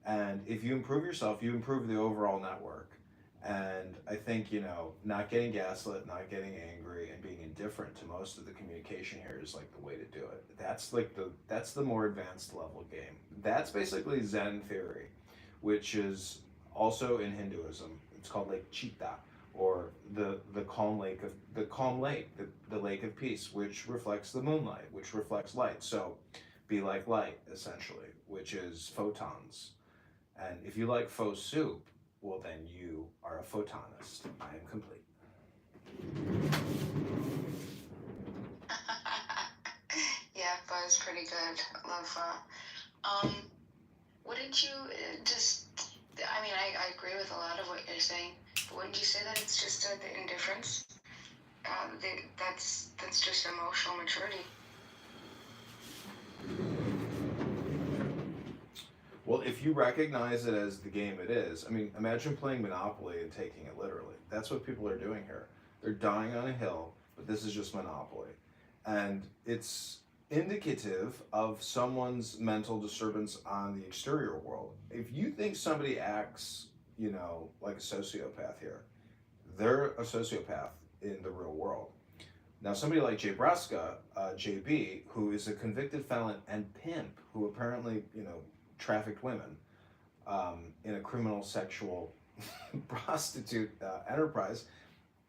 And if you improve yourself, you improve the overall network. And I think, not getting gaslit, not getting angry, and being indifferent to most of the communication here is like the way to do it. That's the more advanced level game. That's basically Zen theory, which is also in Hinduism. It's called Lake Chita, or the calm lake, the lake of peace, which reflects the moonlight, which reflects light. So be like light, essentially, which is photons. And if you like faux soup, well, then you are a photonist. I am complete. Yeah, pho is pretty good. I love pho. Um, what did you just? I mean, I agree with a lot of what you're saying. But wouldn't you say that it's just the indifference? That's just emotional maturity. Well, if you recognize it as the game it is, I mean, imagine playing Monopoly and taking it literally. That's what people are doing here. They're dying on a hill, but this is just Monopoly. And it's indicative of someone's mental disturbance on the exterior world. If you think somebody acts, like a sociopath here, they're a sociopath in the real world. Now, somebody like Jay Breska, JB, who is a convicted felon and pimp, who apparently, trafficked women in a criminal sexual prostitute enterprise.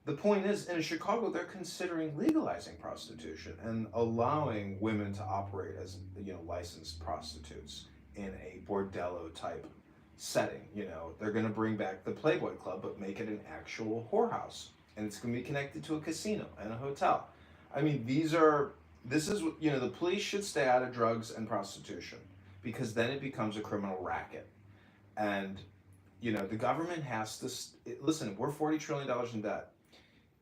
The point is, in Chicago, they're considering legalizing prostitution and allowing women to operate as, licensed prostitutes in a bordello type setting. They're going to bring back the Playboy Club, but make it an actual whorehouse, and it's going to be connected to a casino and a hotel. I mean, this is what, the police should stay out of drugs and prostitution, because then it becomes a criminal racket. And, the government has to, listen, we're $40 trillion in debt.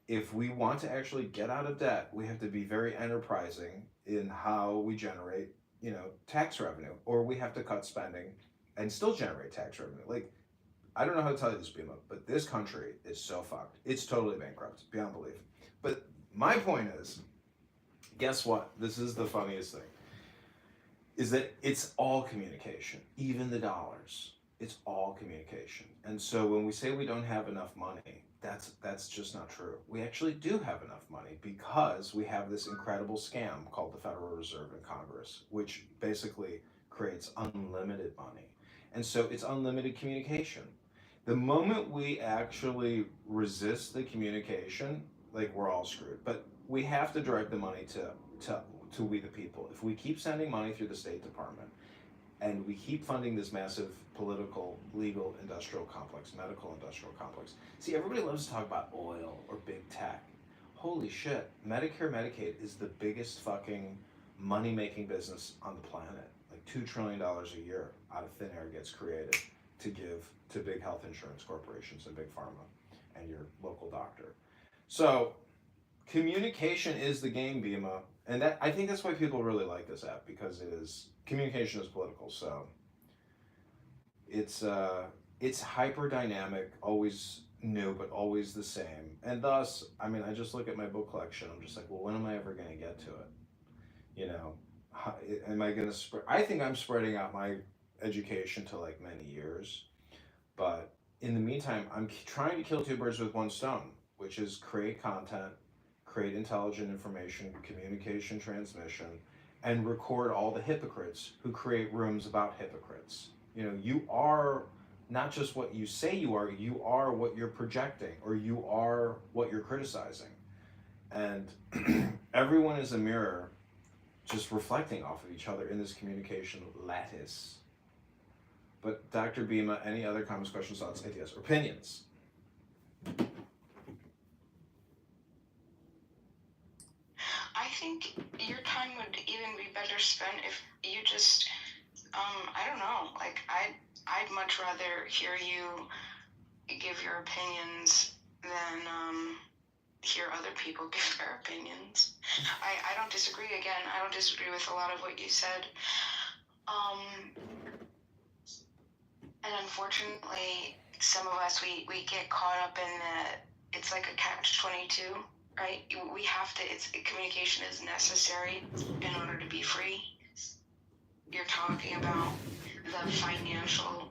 If we want to actually get out of debt, we have to be very enterprising in how we generate, tax revenue, or we have to cut spending and still generate tax revenue. Like, I don't know how to tell you this, Bima, but this country is so fucked. It's totally bankrupt, beyond belief. But my point is, guess what? This is the funniest thing, is that it's all communication, even the dollars. It's all communication. And so when we say we don't have enough money, that's just not true. We actually do have enough money, because we have this incredible scam called the Federal Reserve and Congress, which basically creates unlimited money. And so it's unlimited communication. The moment we actually resist the communication, like, we're all screwed. But we have to direct the money to we the people. If we keep sending money through the State Department, and we keep funding this massive political, legal, industrial complex, medical industrial complex. See, everybody loves to talk about oil or big tech. Holy shit, Medicare, Medicaid is the biggest fucking money-making business on the planet. Like $2 trillion a year out of thin air gets created to give to big health insurance corporations and big pharma and your local doctor. So communication is the game, Bima. And I think that's why people really like this app, because communication is political. So it's hyper dynamic, always new, but always the same. And thus, I mean, I just look at my book collection. I'm just like, well, when am I ever going to get to it? Am I going to spread? I think I'm spreading out my education to like many years. But in the meantime, I'm trying to kill two birds with one stone, which is create content, create intelligent information, communication, transmission, and record all the hypocrites who create rooms about hypocrites. You are not just what you say you are what you're projecting, or you are what you're criticizing. And everyone is a mirror, just reflecting off of each other in this communication lattice. But Dr. Bima, any other comments, questions, thoughts, ideas, or opinions? I think your time would even be better spent if you just, I don't know, like I'd much rather hear you give your opinions than hear other people give their opinions. I don't disagree. Again, I don't disagree with a lot of what you said. And unfortunately, some of us, we get caught up in it's like a catch-22, right? We have to, communication is necessary in order to be free. You're talking about the financial